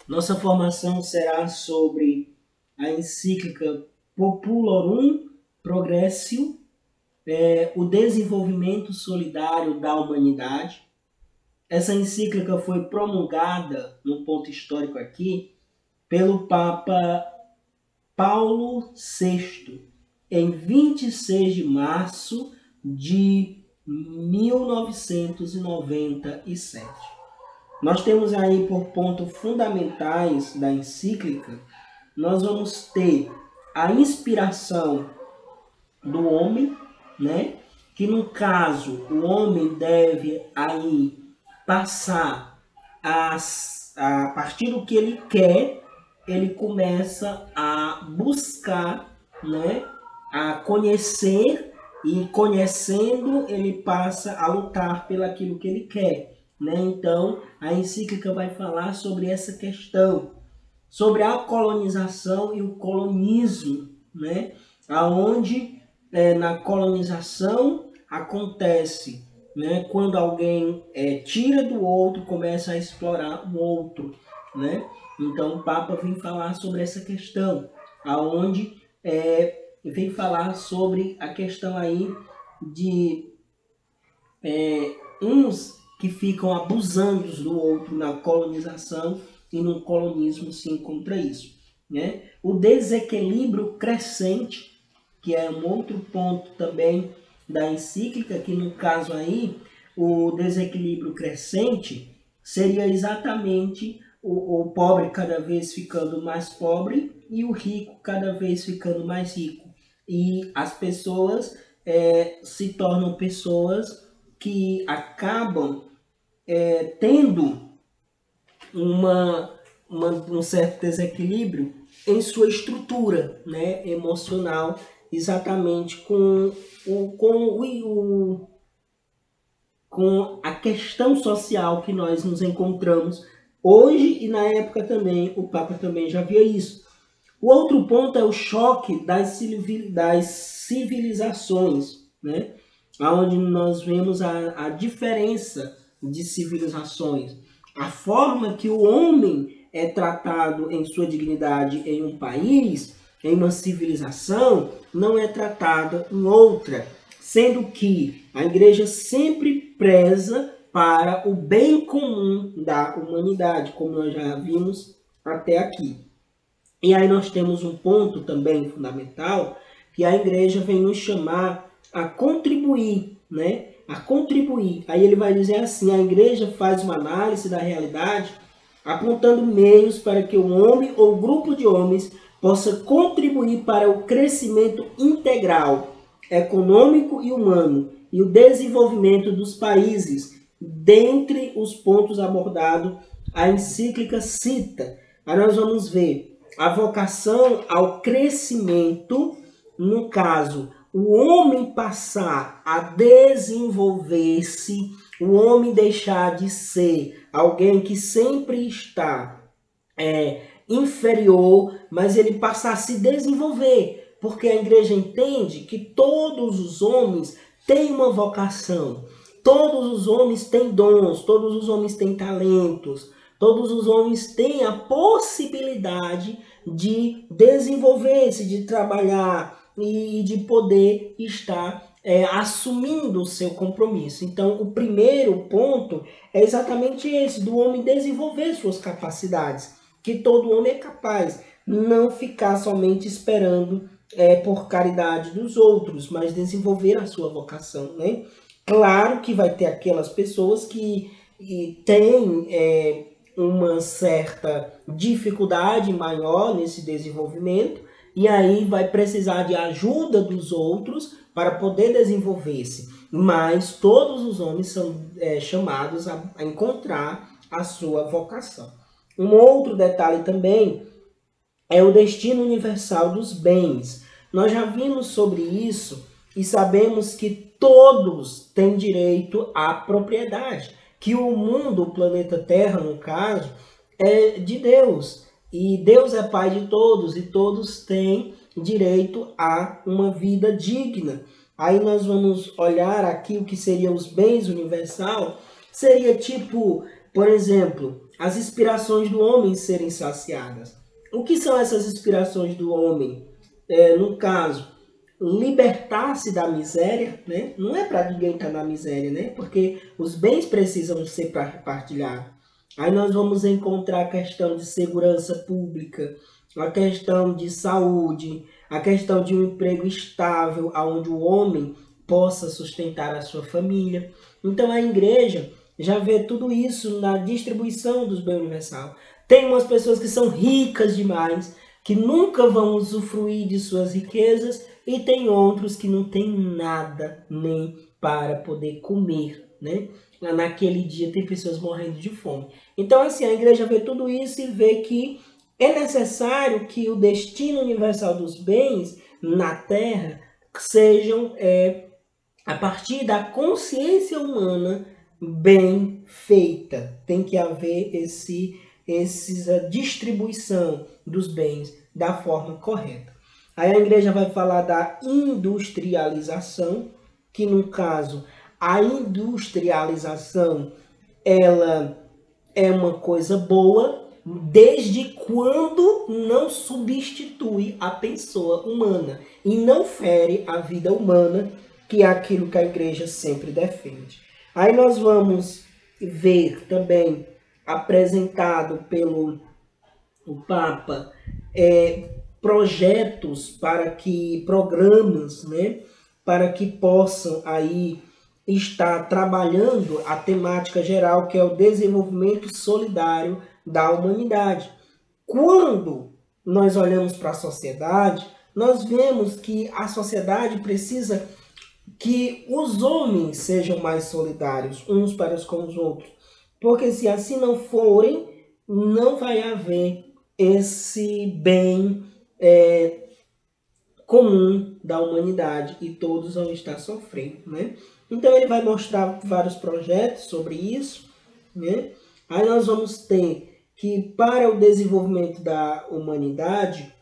Nossa formação será sobre a encíclica Populorum Progressio, o desenvolvimento solidário da humanidade. Essa encíclica foi promulgada, no ponto histórico aqui, pelo Papa Paulo VI, em 26 de março de 1997. Nós temos aí, por pontos fundamentais da encíclica, nós vamos ter a inspiração do homem, né? Que no caso o homem deve aí passar a partir do que ele quer, ele começa a buscar, né? A conhecer, e conhecendo ele passa a lutar pelo aquilo que ele quer, né? Então a encíclica vai falar sobre essa questão, sobre a colonização e o colonismo, né? Aonde na colonização acontece, né, quando alguém tira do outro, começa a explorar o outro, né? Então o Papa vem falar sobre essa questão, aonde vem falar sobre a questão aí de uns que ficam abusando do outro na colonização, e no colonismo se encontra isso, né? O desequilíbrio crescente, que é um outro ponto também da encíclica, que no caso aí, o desequilíbrio crescente seria exatamente o pobre cada vez ficando mais pobre e o rico cada vez ficando mais rico. E as pessoas se tornam pessoas que acabam tendo um certo desequilíbrio em sua estrutura, né, emocional, exatamente com a questão social que nós nos encontramos hoje, e na época também, o Papa também já via isso. O outro ponto é o choque das civilizações, né, onde nós vemos a diferença de civilizações. A forma que o homem é tratado em sua dignidade em um país, em uma civilização, não é tratada em outra, sendo que a igreja sempre preza para o bem comum da humanidade, como nós já vimos até aqui. E aí nós temos um ponto também fundamental, que a igreja vem nos chamar a contribuir, né? A contribuir. Aí ele vai dizer assim: a igreja faz uma análise da realidade, apontando meios para que o homem ou grupo de homens possa contribuir para o crescimento integral, econômico e humano, e o desenvolvimento dos países. Dentre os pontos abordados, a encíclica cita. Aí nós vamos ver a vocação ao crescimento, no caso, o homem passar a desenvolver-se, o homem deixar de ser alguém que sempre está inferior, mas ele passar a se desenvolver, porque a igreja entende que todos os homens têm uma vocação, todos os homens têm dons, todos os homens têm talentos, todos os homens têm a possibilidade de desenvolver-se, de trabalhar e de poder estar assumindo o seu compromisso. Então, o primeiro ponto é exatamente esse, do homem desenvolver suas capacidades, que todo homem é capaz, não ficar somente esperando por caridade dos outros, mas desenvolver a sua vocação, né? Claro que vai ter aquelas pessoas que têm uma certa dificuldade maior nesse desenvolvimento, e aí vai precisar de ajuda dos outros para poder desenvolver-se. Mas todos os homens são chamados a encontrar a sua vocação. Um outro detalhe também é o destino universal dos bens. Nós já vimos sobre isso e sabemos que todos têm direito à propriedade, que o mundo, o planeta Terra, no caso, é de Deus. E Deus é Pai de todos, e todos têm direito a uma vida digna. Aí nós vamos olhar aqui o que seriam os bens universal. Seria tipo, por exemplo, as inspirações do homem serem saciadas. O que são essas inspirações do homem? No caso, libertar-se da miséria, né? Não é para ninguém estar na miséria, né? Porque os bens precisam ser partilhados. Aí nós vamos encontrar a questão de segurança pública, a questão de saúde, a questão de um emprego estável, onde o homem possa sustentar a sua família. Então a igreja já vê tudo isso na distribuição dos bens universal. Tem umas pessoas que são ricas demais, que nunca vão usufruir de suas riquezas, e tem outros que não têm nada nem para poder comer, né? Naquele dia tem pessoas morrendo de fome. Então assim, a igreja vê tudo isso e vê que é necessário que o destino universal dos bens na Terra sejam a partir da consciência humana bem feita. Tem que haver essa distribuição dos bens da forma correta. Aí a igreja vai falar da industrialização, que no caso, a industrialização, ela é uma coisa boa, desde quando não substitui a pessoa humana e não fere a vida humana, que é aquilo que a igreja sempre defende. Aí nós vamos ver também, apresentado pelo Papa, programas, né, para que possam aí estar trabalhando a temática geral, que é o desenvolvimento solidário da humanidade. Quando nós olhamos para a sociedade, nós vemos que a sociedade precisa que os homens sejam mais solidários uns para com os outros. Porque se assim não forem, não vai haver esse bem comum da humanidade e todos vão estar sofrendo, né? Então ele vai mostrar vários projetos sobre isso, né? Aí nós vamos ter que para o desenvolvimento da humanidade,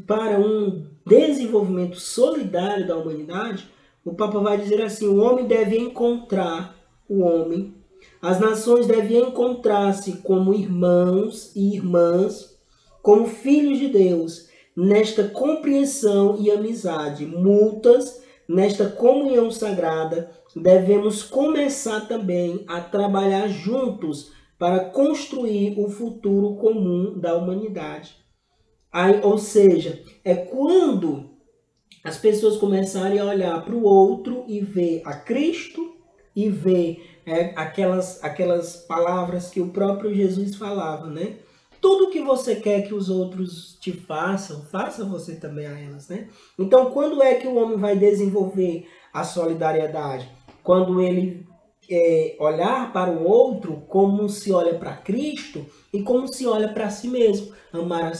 para um desenvolvimento solidário da humanidade, o Papa vai dizer assim: o homem deve encontrar o homem, as nações devem encontrar-se como irmãos e irmãs, como filhos de Deus, nesta compreensão e amizade mútuas, nesta comunhão sagrada. Devemos começar também a trabalhar juntos para construir o futuro comum da humanidade. Aí, ou seja, é quando as pessoas começarem a olhar para o outro e ver a Cristo e ver aquelas palavras que o próprio Jesus falava, né? Tudo que você quer que os outros te façam, faça você também a elas, né? Então, quando é que o homem vai desenvolver a solidariedade? Quando ele olhar para o outro como se olha para Cristo e como se olha para si mesmo. Amar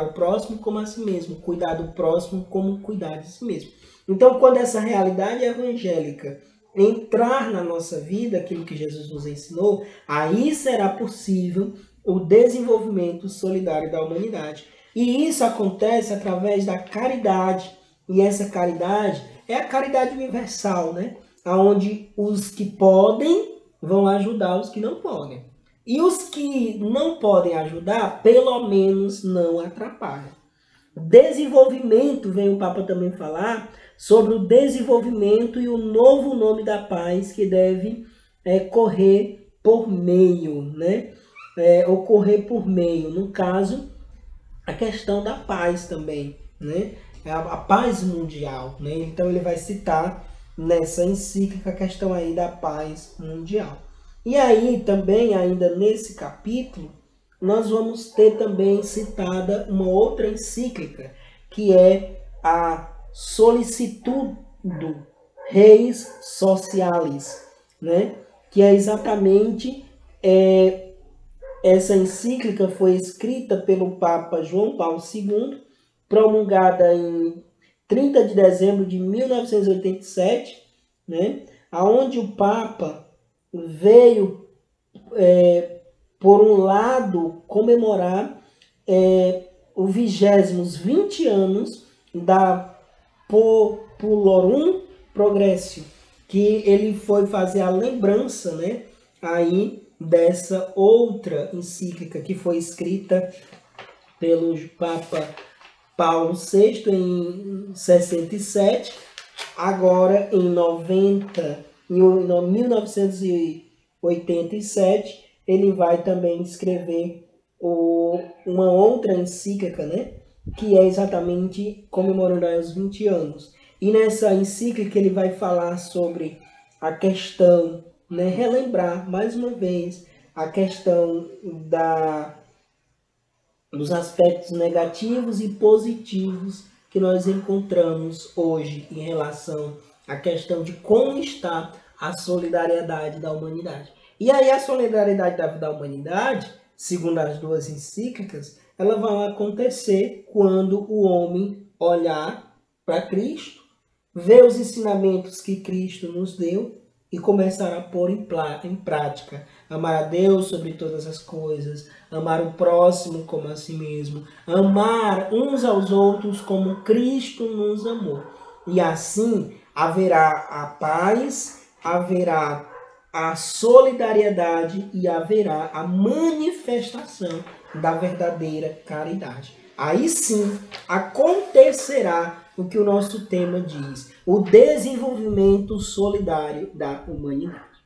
o próximo como a si mesmo. Cuidar do próximo como cuidar de si mesmo. Então, quando essa realidade evangélica entrar na nossa vida, aquilo que Jesus nos ensinou, aí será possível o desenvolvimento solidário da humanidade. E isso acontece através da caridade. E essa caridade é a caridade universal, né? Onde os que podem vão ajudar os que não podem. E os que não podem ajudar, pelo menos não atrapalham. Desenvolvimento, vem o Papa também falar sobre o desenvolvimento e o novo nome da paz que deve correr por meio, né? Ocorrer por meio, no caso, a questão da paz também, né? A paz mundial, né? Então ele vai citar nessa encíclica a questão aí da paz mundial. E aí também, ainda nesse capítulo, nós vamos ter também citada uma outra encíclica, que é a Solicitudo Reis Socialis, né? Que é exatamente essa encíclica foi escrita pelo Papa João Paulo II, promulgada em 30 de dezembro de 1987, né? Onde o Papa veio, por um lado, comemorar os 20 anos da Populorum Progressio, que ele foi fazer a lembrança, né, aí dessa outra encíclica que foi escrita pelo Papa Paulo VI em 67, agora em 1987, ele vai também escrever uma outra encíclica, né, que é exatamente comemorando os 20 anos. E nessa encíclica ele vai falar sobre a questão, né, relembrar mais uma vez a questão dos aspectos negativos e positivos que nós encontramos hoje em relação à questão de como está a solidariedade da humanidade. E aí a solidariedade da humanidade, segundo as duas encíclicas, ela vai acontecer quando o homem olhar para Cristo, ver os ensinamentos que Cristo nos deu e começar a pôr em prática. Amar a Deus sobre todas as coisas, amar o próximo como a si mesmo, amar uns aos outros como Cristo nos amou. E assim haverá a paz, haverá a solidariedade e haverá a manifestação da verdadeira caridade. Aí sim acontecerá o que o nosso tema diz, o desenvolvimento solidário da humanidade.